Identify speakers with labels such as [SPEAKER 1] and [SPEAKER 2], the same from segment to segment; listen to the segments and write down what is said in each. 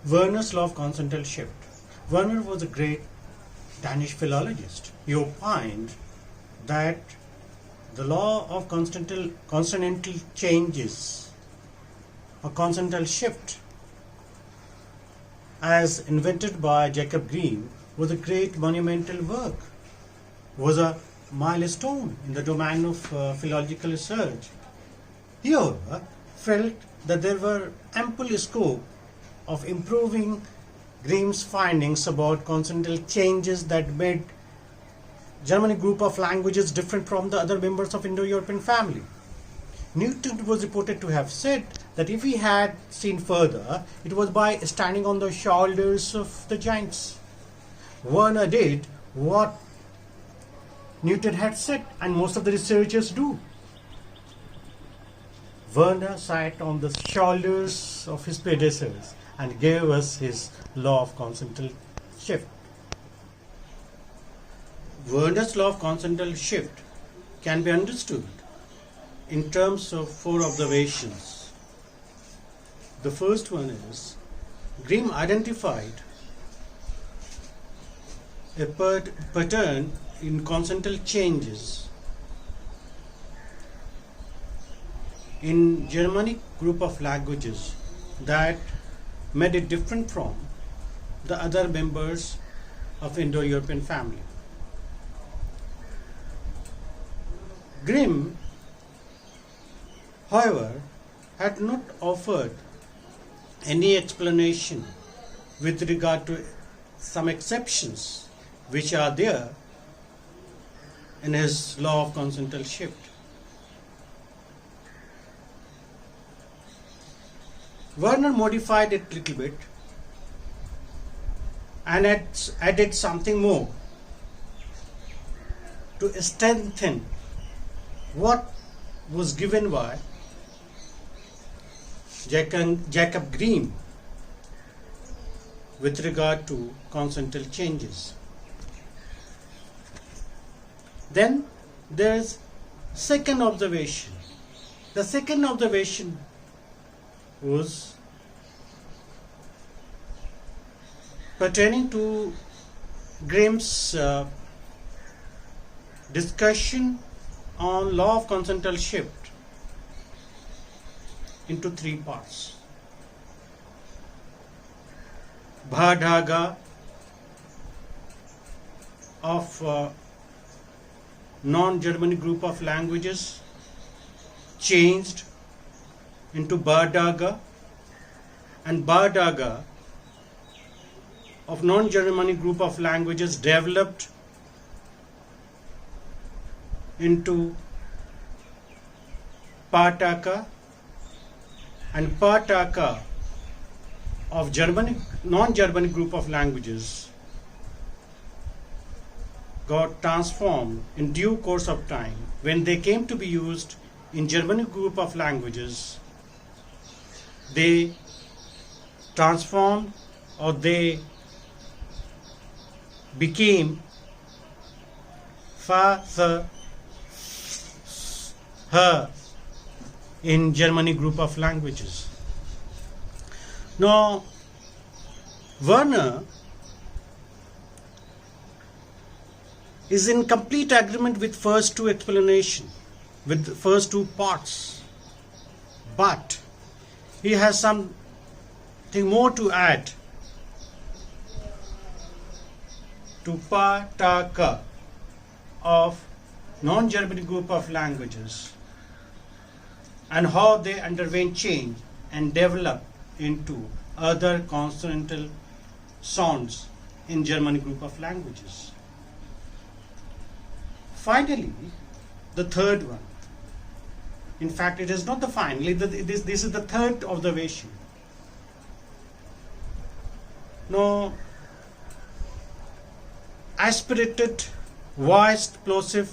[SPEAKER 1] Verner's law of consonantal shift. Verner was a great Danish philologist. He opined that the law of consonantal changes or consonantal shift, as invented by Jacob Grimm, was a great monumental work, was a milestone in the domain of philological research. He, however, felt that there were ample scope of improving Grimm's findings about consonantal changes that made Germanic group of languages different from the other members of Indo-European family. Newton was reported to have said that if he had seen further, it was by standing on the shoulders of the giants. Verner did what Newton had said, and most of the researchers do. Verner sat on the shoulders of his predecessors and gave us his law of consonantal shift. Verner's law of consonantal shift can be understood in terms of 4 observations. The first one is, Grimm identified a pattern in consonantal changes in Germanic group of languages that made it different from the other members of Indo-European family. Grimm, however, had not offered any explanation with regard to some exceptions which are there in his law of consonantal shift. Verner modified it a little bit and added something more to strengthen what was given by Jacob Grimm with regard to consonantal changes. Then there is second observation. The second observation was pertaining to Grimm's discussion on law of consonantal shift into 3 parts. Bhadaga of non-Germanic group of languages changed into Badaga, and Badaga of non-Germanic group of languages developed into Pataka, and Pataka of non-Germanic group of languages got transformed in due course of time. When they came to be used in Germanic group of languages, they transformed or they became fa, th, her in Germanic group of languages. Now, Verner is in complete agreement with first 2 explanation, with the first 2 parts, but he has something more to add to Pataka of non-Germanic group of languages and how they underwent change and developed into other consonantal sounds in Germanic group of languages. Finally, the third one. In fact, it is not the finally, this is the third observation. Now, aspirated voiced plosive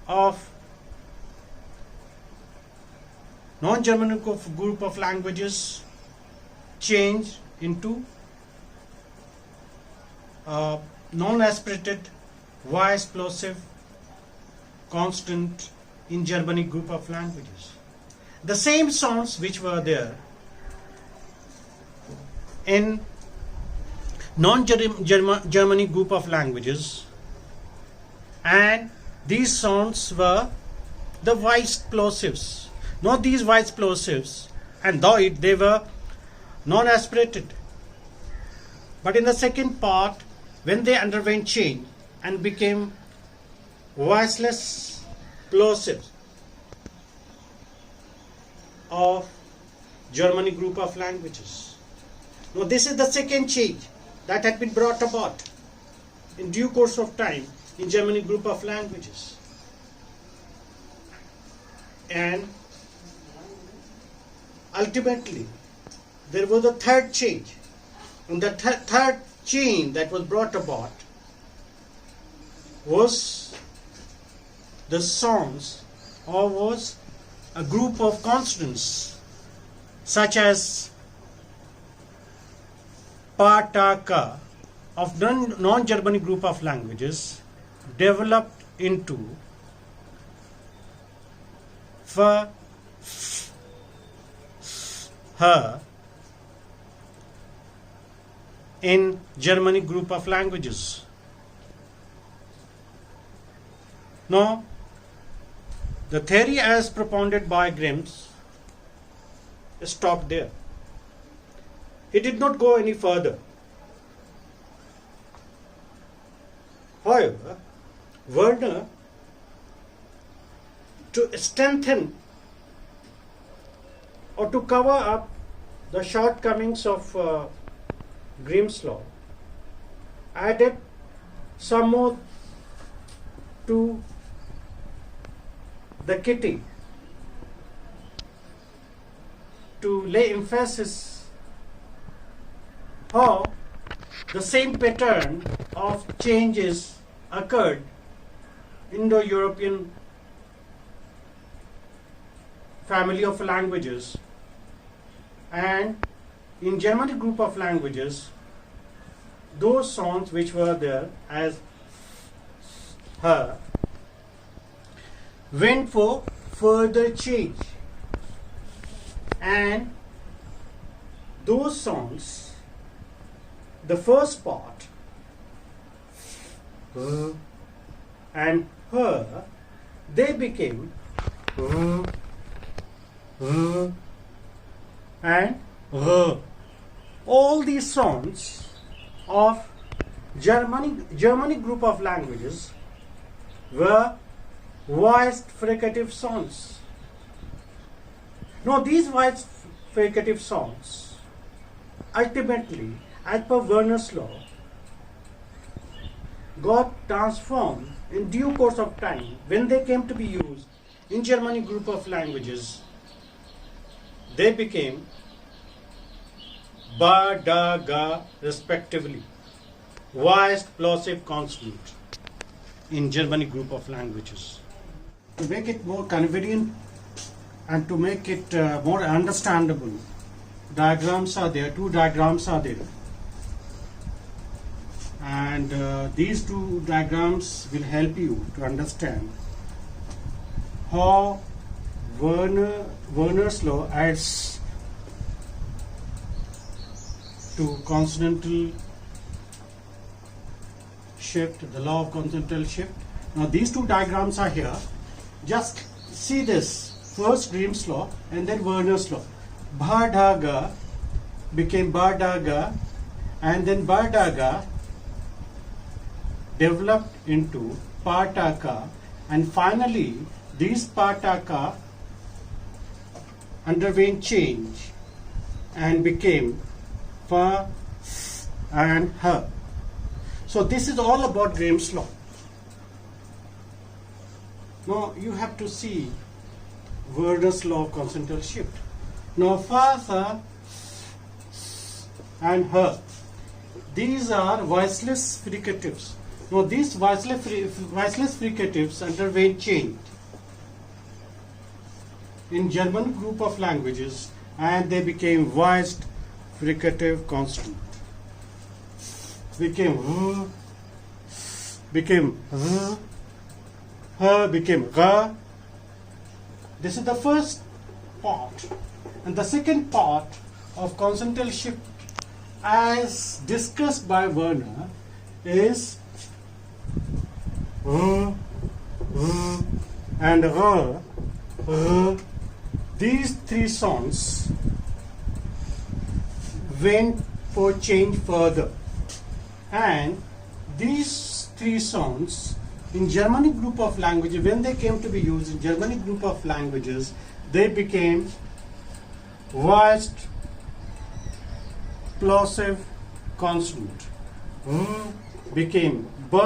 [SPEAKER 1] of non-Germanic group of languages change into non-aspirated voiced plosive constant in Germanic group of languages. The same sounds which were there in non-Germanic group of languages, and these sounds were the voiced plosives. Not these voiced plosives, and though they were non-aspirated. But in the second part, when they underwent change and became voiceless plosives of Germanic group of languages. Now this is the second change that had been brought about in due course of time in Germanic group of languages. And ultimately there was a third change. And the third change that was brought about was the sounds, or was a group of consonants such as pa, ta, ka of non-Germanic group of languages developed into fa, f, ha in Germanic group of languages. Now, the theory as propounded by Grimm's stopped there. He did not go any further. However, Verner, to strengthen or to cover up the shortcomings of Grimm's law, added some more to the kitty to lay emphasis how the same pattern of changes occurred in Indo-European family of languages, and in Germanic group of languages, those sounds which were there as her went for further change, and those sounds, the first part and her, they became and all these sounds of Germanic group of languages were voiced fricative sounds. Now these voiced fricative sounds ultimately, as per Verner's law, got transformed in due course of time. When they came to be used in Germanic group of languages, they became ba, da, ga respectively, voiced plosive consonant in Germanic group of languages. To make it more convenient and to make it more understandable, diagrams are there, two diagrams are there, and these two diagrams will help you to understand how Verner's law adds to consonantal shift, the law of consonantal shift. Now these two diagrams are here. Just see this, first Grimm's law and then Verner's law. Ba, da, ga became ba, da, ga, and then ba, da, ga developed into pa, ta, ka, and finally these pa, ta, ka underwent change and became fa and her. So this is all about Grimm's law. Now you have to see Verner's law of consonantal shift. Now fa, tha, and her, these are voiceless fricatives. Now these voiceless fricatives underwent change in German group of languages, and they became voiced fricative consonant. Became her, became ga. This is the first part, and the second part of consonantal shift as discussed by Verner is and these three sounds went for change further, and these three sounds in Germanic group of languages, when they came to be used in Germanic group of languages, they became voiced plosive consonant. Became b,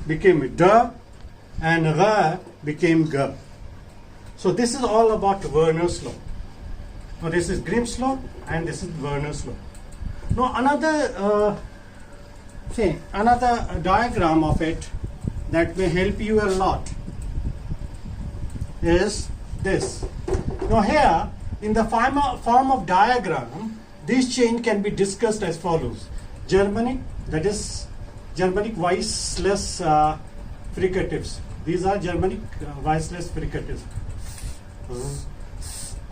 [SPEAKER 1] became d, and r became g. So this is all about Verner's law. Now this is Grimm's law and this is Verner's law. Now another another diagram of it that may help you a lot is this. Now here in the form of diagram, this change can be discussed as follows. Germanic, that is Germanic voiceless fricatives. These are Germanic voiceless fricatives.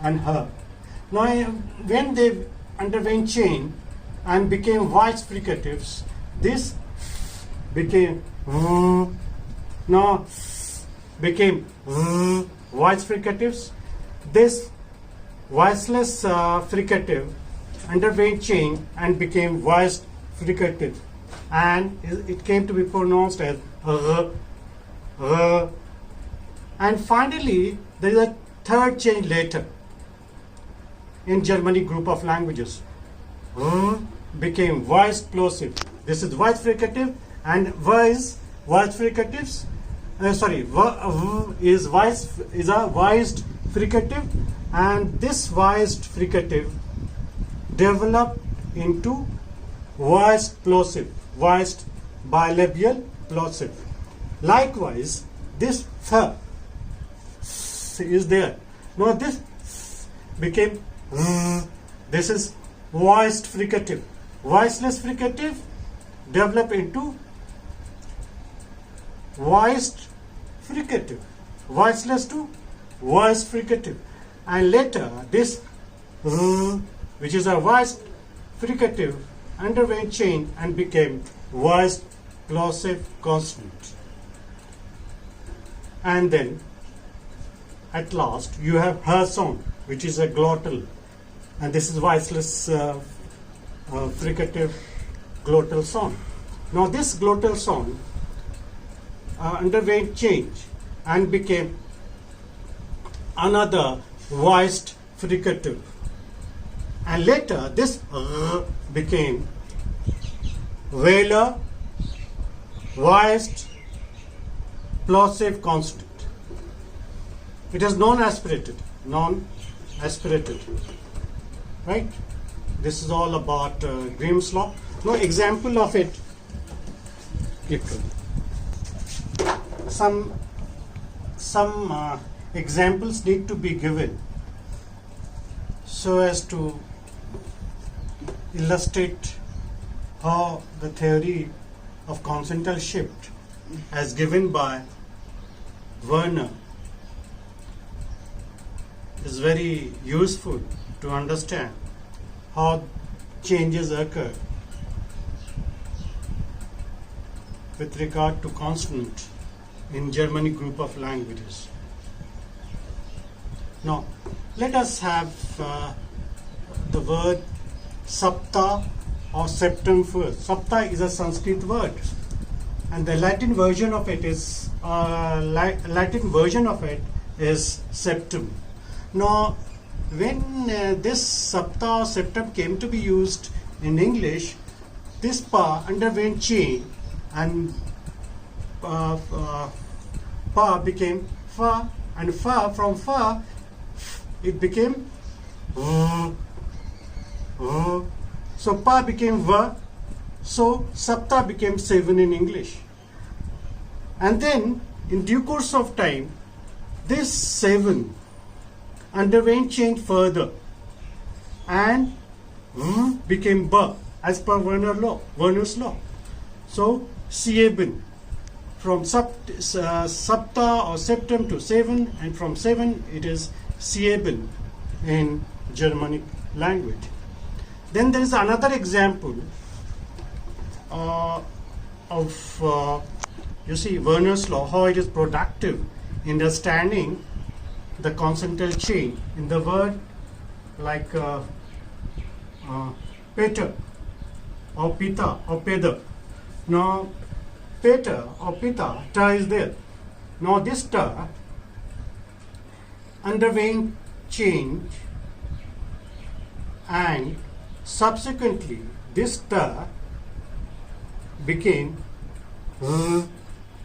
[SPEAKER 1] And her. Now when they underwent change and became voice fricatives, this became now became voice fricatives. This voiceless fricative underwent change and became voiced fricative, and it came to be pronounced as and finally there is a third change later in Germanic group of languages. Became voiced plosive. This is voiced fricative, and voiced fricatives is a voiced fricative, and this voiced fricative developed into voiced plosive, voiced bilabial plosive. Likewise, this th is there. Now this became this is voiced fricative. Voiceless fricative developed into voiced fricative. Voiceless to voiced fricative. And later this which is a voiced fricative underwent change and became voiced plosive consonant. And then at last you have her sound, which is a glottal, and this is voiceless fricative glottal sound. Now this glottal sound underwent change and became another voiced fricative, and later this became velar voiced plosive consonant. It is non-aspirated, right? This is all about Grimm's law. Now example of it, some examples need to be given so as to illustrate how the theory of consonantal shift as given by Verner is very useful to understand how changes occur with regard to consonant in Germanic group of languages. Now, let us have the word sapta or septum first. Sapta is a Sanskrit word, and the Latin version of it is septum. Now, when this sapta or septum came to be used in English, this pa underwent change and pa became fa, and fa from fa it became so pa became va, so sapta became seven in English. And then in due course of time, this seven underwent change further and became ba as per Verner's law. So sieben, from sapta or septum to seven, and from seven it is sieben in Germanic language. Then there is another example of you see Verner's law, how it is productive in understanding the consonantal chain in the word like Peter or Pita or Peda. Now Peter or Pita, ta is there. Now this ta underwent change, and subsequently this ta became r,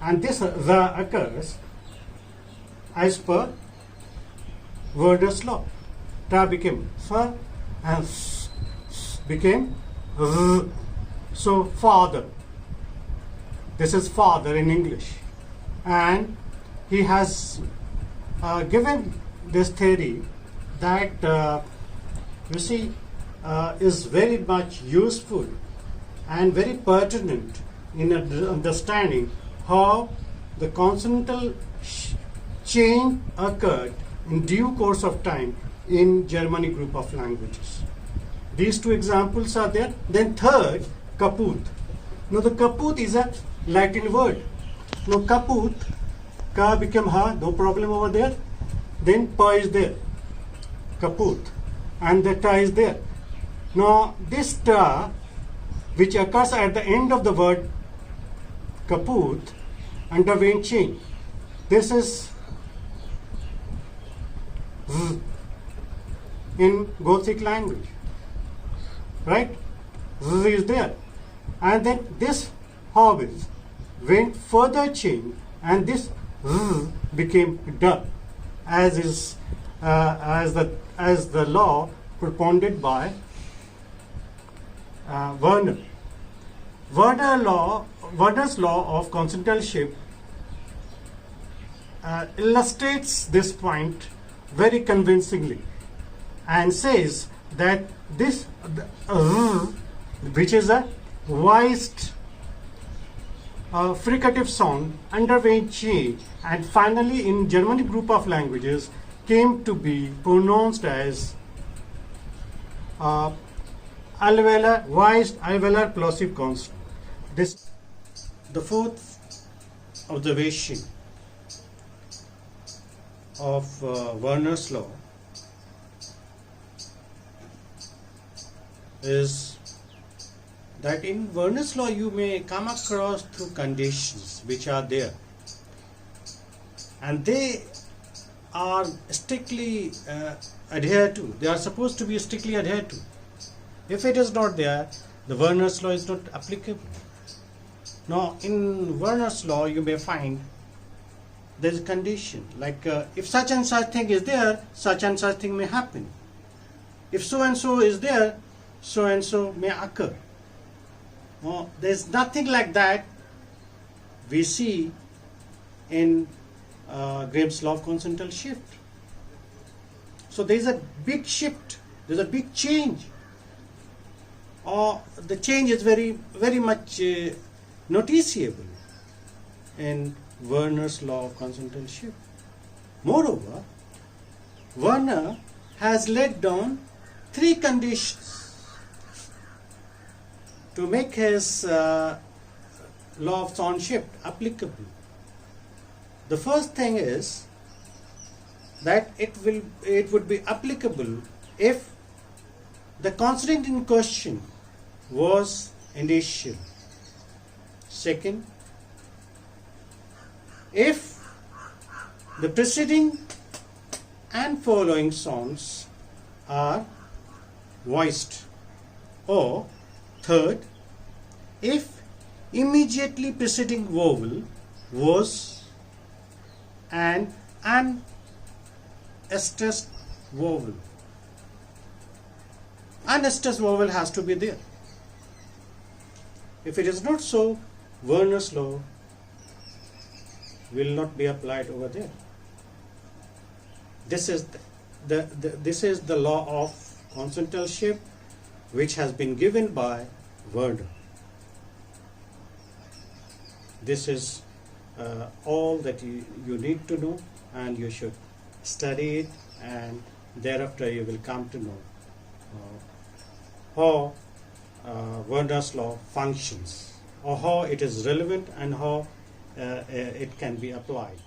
[SPEAKER 1] and this ra occurs as per Verner's law. Ta became fa and became r. So father, this is father in English, and he has given this theory that you see is very much useful and very pertinent in understanding how the consonantal change occurred in due course of time in Germanic group of languages. These two examples are there. Then third, kaput. Now the kaput is a Latin word. Now kaput, ka became ha, no problem over there. Then pa is there, kaput, and the ta is there. Now this ta, which occurs at the end of the word kaput, underwent change. This is z in Gothic language, right? Z is there, and then this Hobbes went further change, and this z became da, as is as the law propounded by Verner. Verner's law of consonantal shift illustrates this point very convincingly and says that this which is a voiced fricative sound underwent change, and finally in Germanic group of languages came to be pronounced as alveolar, voiced alveolar plosive consonant. This, the fourth observation of Verner's law is that in Verner's law you may come across through conditions which are there, and they are strictly adhered to. They are supposed to be strictly adhered to. If it is not there, the Verner's law is not applicable. Now in Verner's law you may find there is a condition like if such and such thing is there, such and such thing may happen. If so and so is there, so and so may occur. No, there is nothing like that we see in Graham's law of consonantal shift. So there is a big shift, there is a big change, or the change is very much noticeable in Verner's law of consonantal shift. Moreover, Verner has laid down three conditions to make his law of sound shift applicable. The first thing is that it would be applicable if the consonant in question was initial. Second, if the preceding and following sounds are voiced, or third, if immediately preceding vowel was an unstressed vowel. Unstressed vowel has to be there. If it is not so, Verner's law will not be applied over there. This is the law of consonantal shift which has been given by Verner. This is all that you need to know, and you should study it, and thereafter you will come to know how Verner'S law functions, or how it is relevant and how it can be applied.